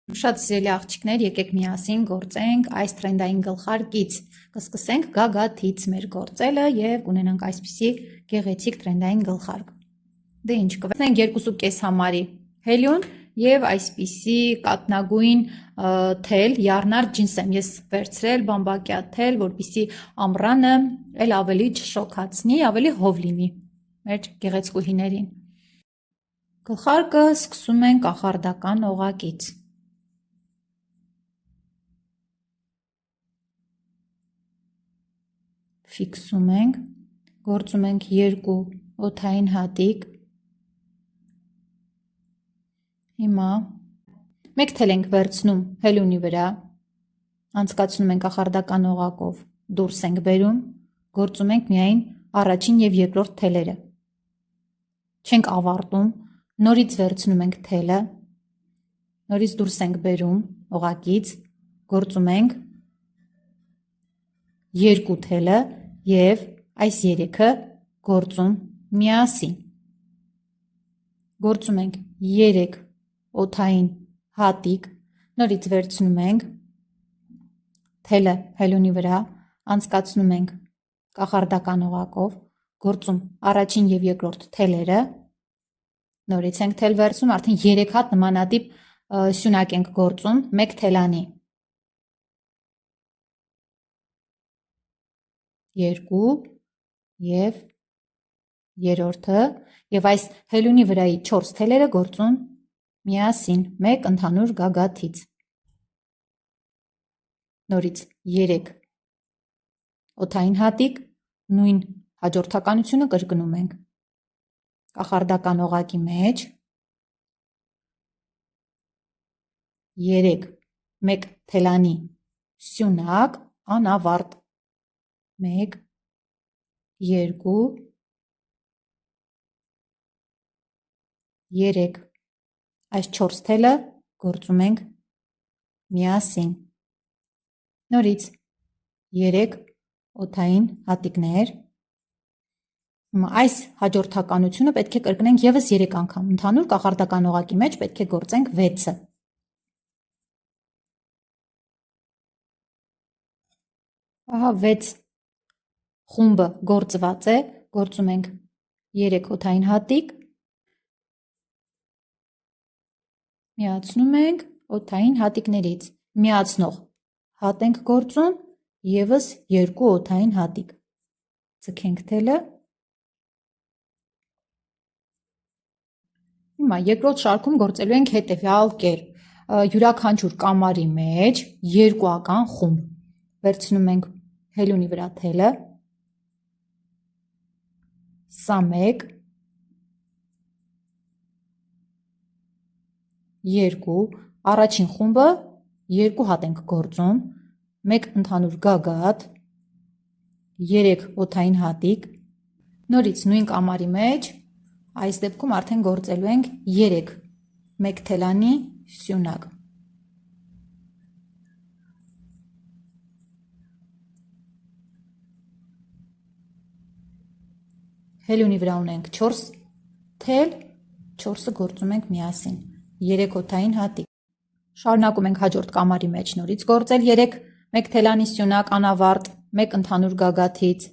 Շատ սիրելի աղջիկներ, եկեք միասին գործենք այս տրենդային գլխարկից։ Կսկսենք գագաթից մեր գործելը եւ կունենանք այսպիսի գեղեցիկ տրենդային գլխարկ։ Դե ինչ կվերցնենք 2.5 համարի հելյուն եւ այսպիսի կատնագույն թել, եռնար ջինս եմ ես վերցրել, բամբակյա թել, որպեսզի ամռանը էլ ավելի չշոքացնի, ավելի հով լինի մեր գեղեցկուհիներին։ Գլխարկը սկսում ենք կախարդական օղակից։ Ֆիքսում ենք, գործում ենք 2 օդային հատիկ, հիմա մեկ թել ենք վերցնում հելունի վրա, անցկացնում ենք կախարդական օղակով, դուրս ենք բերում, գործում ենք միայն առաջին և երկրորդ թելերը, չենք ավարտում, նորից վերցնում ենք թելը, նորից դուրս ենք բերում օղակից, գործում ենք 2 թելը և այս 3-ը գործում միասին։ Գործում ենք 3 օդային հատիկ, նորից վերցնում ենք թելը հելունի վրա, անցկացնում ենք կախարդական օղակով, գործում առաջին և երկրորդ թելերը, նորից ենք թել վերցնում, արդեն 3 հատ նմանատիպ սյունակ ենք գործում, 1 թելանի։ 2 և երրորդը և այս հելունի վրայի 4 թելերը գործում միասին, մեկ ընդհանուր գագաթից։ Նորից 3 օդային հատիկ, նույն հաջորդականությունը կրկնում ենք։ Կախարդական օղակի մեջ 3 1 թելանի սյունակ անավարտ, 1 2 3 այս 4 թելը գործում ենք միասին, նորից 3 օդային հատիկներ, այս հաջորդականությունը պետք է կրկնենք ևս 3 անգամ, ընդհանուր կախարդական օղակի մեջ պետք է գործենք 6-ը։ Ահա 6 խումբը գործված է, գործում ենք 3 օդային հատիկ, միացնում ենք օդային հատիկներից, միացնող հատ ենք գործում, ևս 2 օդային հատիկ, ձգենք թելը, հիմա երկրորդ շարքում գործելու ենք հետևյալ կերպ, յուրաքանչյուր կամարի մեջ 2-ական խումբ, վերցնում ենք հելունի վրա թելը, սա 1, 2, առաջին խումբը 2 հատ ենք գործում, 1 ընդհանուր գագաթ, 3 օդային հատիկ, նորից նույն կամարի մեջ, այս դեպքում արդեն գործելու ենք 3 1 թելանի սյունակ։ Հելունի վրա ունենք 4 թել, 4-ը գործում ենք միասին, 3 օդային հատիկ։ Շարունակում ենք հաջորդ կամարի մեջ նորից գործել 3 1 թելանի սյունակ անավարտ, 1 ընդհանուր գագաթից,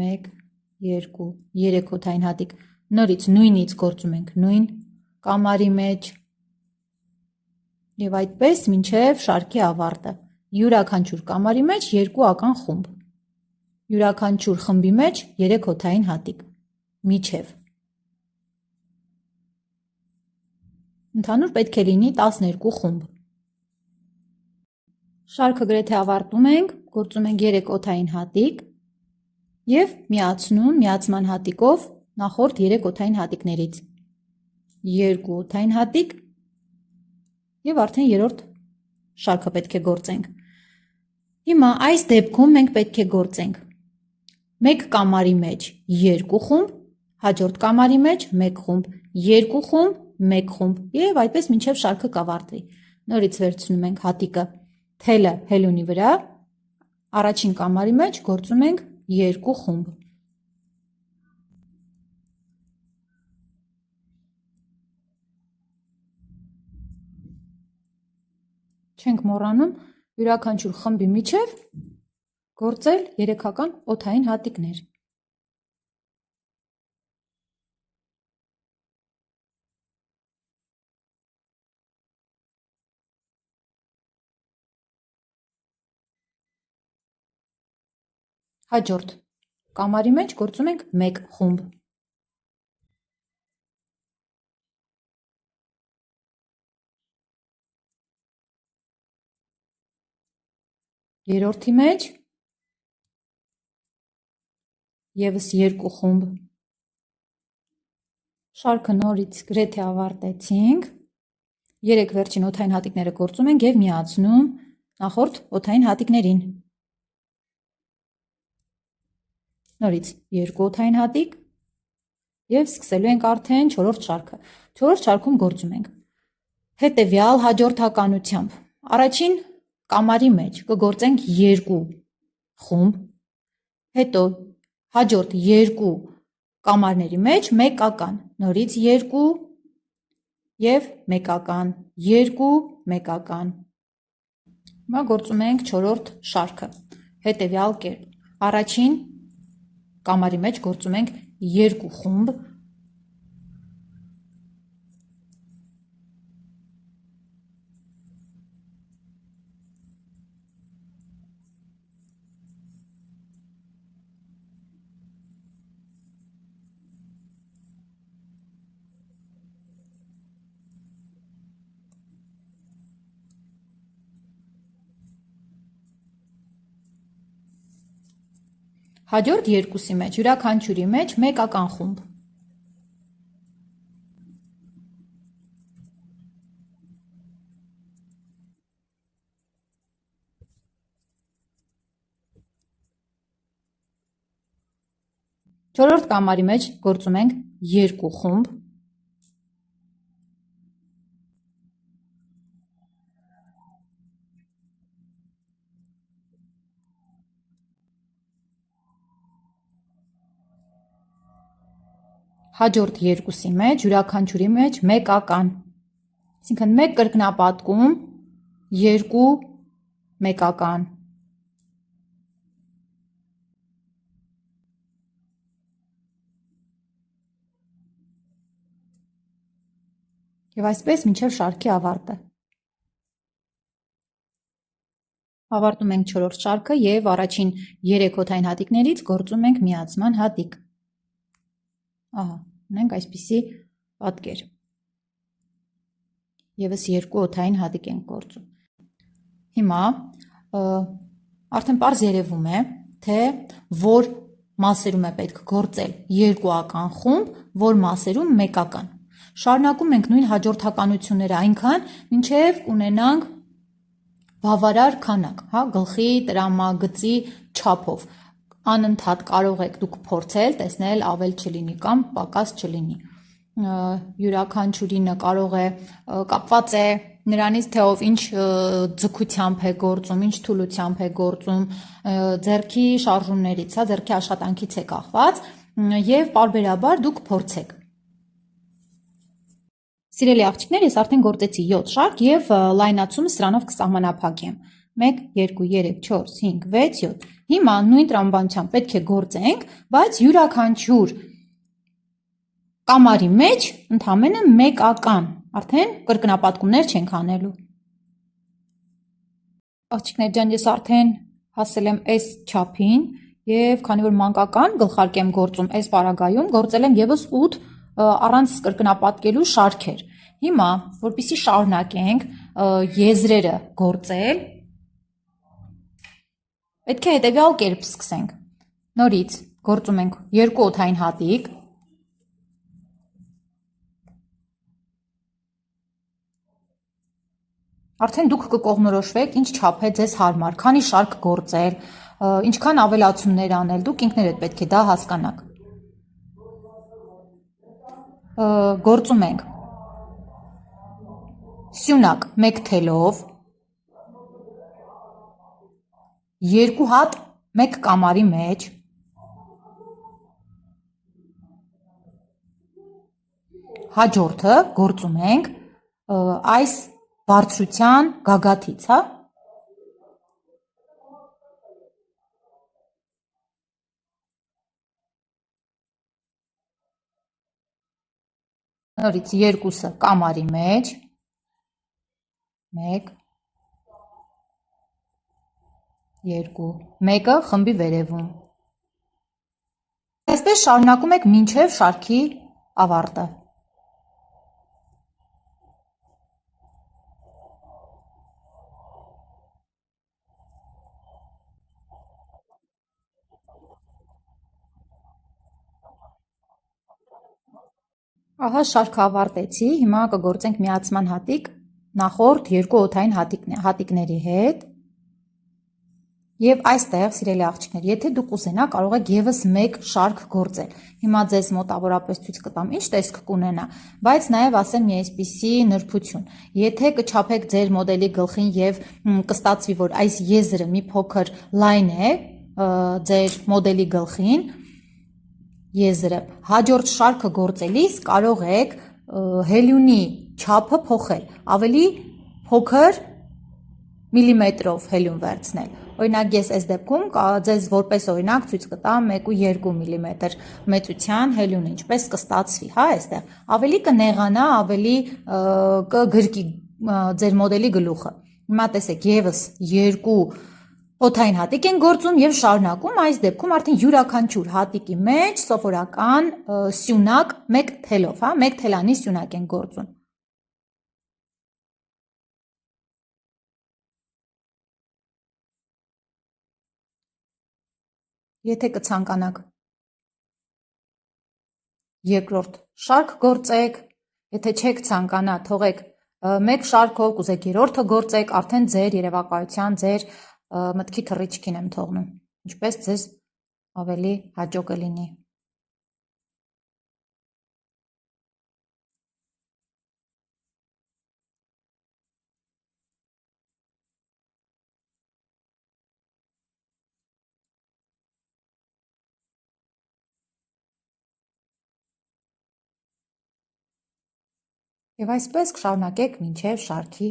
1 2 3 օդային հատիկ, նորից նույնից գործում ենք նույն կամարի մեջ և այդպես մինչև շարքի ավարտը, յուրաքանչյուր կամարի մեջ 2-ական խումբ, յուրաքանչյուր խմբի մեջ 3 օդային հատիկ, միջև, ընդհանուր պետք է լինի 12 խումբ։ Շարքը գրեթե ավարտում ենք, գործում ենք 3 օդային հատիկ և միացնում միացման հատիկով նախորդ 3 օդային հատիկներից, 2 օդային հատիկ և արդեն երրորդ շարքը պետք է գործենք։ Հիմա այս դեպքում մենք պետք է գործենք 1 կամարի մեջ 2 խումբ, հաջորդ կամարի մեջ 1 խումբ, 2 խումբ, 1 խումբ և այդպես մինչև շարքը կավարտվի։ Նորից վերցնում ենք հատիկը թելը հելունի վրա, առաջին կամարի մեջ գործում ենք 2 խումբ, Չենք մոռանում յուրաքանչյուր խմբի միջև գործել երեքական օդային հատիկներ։ Հաջորդ կամարի մեջ գործում ենք մեկ խումբ։ Երրորդի մեջ ևս երկու խումբ։ Շարքը նորից գրեթե ավարտեցինք։ Երեք վերջին օդային հատիկները գործում ենք և միացնում նախորդ օդային հատիկներին։ Նորից երկու օդային հատիկ և սկսելու ենք արդեն չորրորդ շարքը։ Չորրորդ շարքում գործում ենք հետևյալ հաջորդականությամբ։ Առաջին կամարի մեջ կգործենք երկու խումբ, հետո հաջորդ երկու կամարների մեջ մեկական, նորից երկու և մեկական, երկու, մեկական։ Հիմա գործում ենք չորրորդ շարքը հետևյալ կերպ։ Առաջին կամարի մեջ գործում ենք երկու խումբ, հաջորդ երկուսի մեջ, յուրաքանչյուրի մեջ մեկական խումբ։ Չորրորդ կամարի մեջ գործում ենք երկու խումբ, հաջորդ երկուսի մեջ, յուրաքանչյուրի մեջ մեկական, այսինքն մեկ կրկնապատկում, երկու մեկական։ Եվ այսպես մինչև շարքի ավարտը։ Ավարտում ենք չորրորդ շարքը և առաջին երեք օդային հատիկներից գործում ենք միացման հատիկ։ Ահա, ունենք այսպիսի պատկեր։ Եվս երկու օդային հատիկ ենք գործում։ Հիմա արդեն պարզ երևում է, թե որ մասերում է պետք գործել երկուական խումբ, որ մասերում մեկական։ Շարունակում ենք նույն հաջորդականությունները այնքան, մինչև ունենանք բավարար քանակ, գլխի տրամագծի չափով։ Անընդհատ կարող եք դուք փորձել, տեսնել ավել չլինի կամ պակաս չլինի։ Յուրաքանչյուրինը կարող է կապված է նրանից, թե ով ինչ ձգությամբ է գործում, ինչ թուլությամբ է գործում, ձեռքի շարժումներից, ձեռքի աշխատանքից է կախված և պարբերաբար դուք փորձեք։ Սիրելի աղջիկներ, ես արդեն գործեցի 7 շարք և լայնացումը սրանով կսահմանափակեմ։ 1, 2, 3, 4, 5, 6, 7։ Հիմա նույն տրամաբանությամբ պետք է գործենք, բայց յուրաքանչյուր կամարի մեջ ընդամենը մեկական, արդեն կրկնապատկումներ չենք անելու։ Աղջիկներ ջան, ես արդեն հասել եմ այս չափին և քանի որ մանկական գլխարկ եմ գործում այս պարագայում, գործել եմ ևս 8 առանց կրկնապատկելու շարքեր։ Հիմա, որպեսզի շարունակենք եզրերը գործել, պետք է հետևյալ կերպ սկսենք։ Նորից գործում ենք երկու օդային հատիկ, արդեն դուք կկողմնորոշվեք ինչ չափ է ձեզ հարմար, քանի շարք գործել, ինչքան ավելացումներ անել, դուք ինքներդ պետք է դա հասկանաք։ Գործում ենք սյունակ մեկ թելով, երկու հատ մեկ կամարի մեջ, հաջորդը գործում ենք այս բարձրության գագաթից, հա։ Նորից երկուսը կամարի մեջ, 1, 2, մեկը խմբի վերևում։ Այսպես շարունակում եք մինչև շարքի ավարտը։ Ահա շարքը ավարտեցի, հիմա կգործենք միացման հատիկ նախորդ երկու օդային հատիկների հետ։ Եվ այստեղ, սիրելի աղջիկներ, եթե դուք ուզենաք, կարող եք եւս մեկ շարք գործել։ Հիմա ձեզ մոտավորապես ցույց կտամ ինչ տեսք կունենա, բայց նաեւ ասեմ մի այսպիսի նրբություն։ Եթե կչափեք ձեր մոդելի գլխին եւ կստացվի, որ այս եզրը մի փոքր լայն է ձեր մոդելի գլխին, եզրը, հաջորդ շարքը գործելիս կարող եք հելյունի չափը փոխել, ավելի փոքր միլիմետրով հելյուն վերցնել։ Օրինակ ես այս դեպքում ձեզ որպես օրինակ ցույց կտամ 1.2 միլիմետր մեծության հելյուն, ինչպես կստացվի, հա, այստեղ ավելի կնեղանա, ավելի կգրկի ձեր մոդելի գլուխը։ Հիմա տեսեք, եւս երկու օդային հատիկ են գործում եւ շարունակում, այս դեպքում արդեն յուրաքանչյուր հատիկի մեջ սովորական սյունակ մեկ թելով, հա, մեկ թելանի սյունակ են գործում։ Եթե կցանկանաք երկրորդ շարք գործեք, եթե չեք ցանկանա, թողեք մեկ շարքով, կուզեք երրորդը գործեք, արդեն ձեր երևակայության, ձեր մտքի թռիչքին եմ թողնում, ինչպես ձեզ ավելի հաճո կլինի։ Եվ այսպես կշարունակեք մինչև շարքի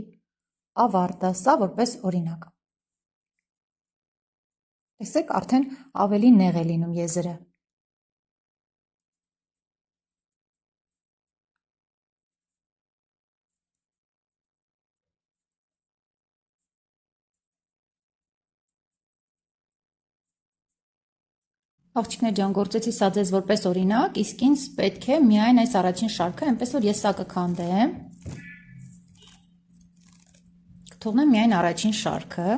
ավարտը, սա որպես օրինակ։ Տեսեք, արդեն ավելի նեղ է լինում եզրը։ Աղջիկներ ջան, գործեցի սա ձեզ որպես օրինակ, իսկ ինձ պետք է միայն այս առաջին շարքը, այնպես որ ես սա կքանդեմ։ Կթողնեմ միայն առաջին շարքը։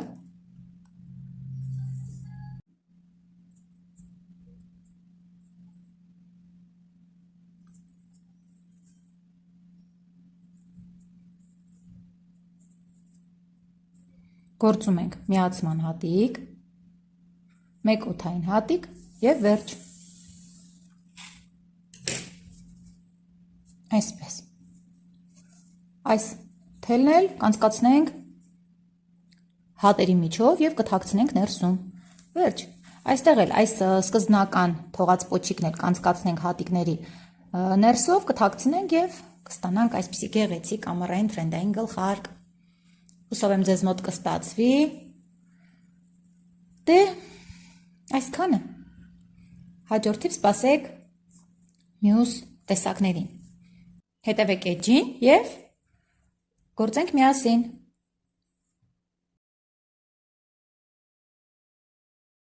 Գործում ենք միացման հատիկ, մեկ օդային հատիկ եւ վերջ։ Այսպես։ Այս թելն էլ կանցկացնենք հատերի միջով եւ կթաքցնենք ներսում։ Վերջ։ Այստեղ էլ այս սկզբնական թողած պոչիկն էլ կանցկացնենք հատիկների ներսով, կթաքցնենք եւ կստանանք այսպիսի գեղեցիկ ամառային տրենդային գլխարկ։ Հուսով եմ ձեզ մոտ կստացվի։ Դե այսքանը։ Հաջորդիվ սպասեք մյուս տեսակներին։ Հետևեք էջին եւ գործենք միասին։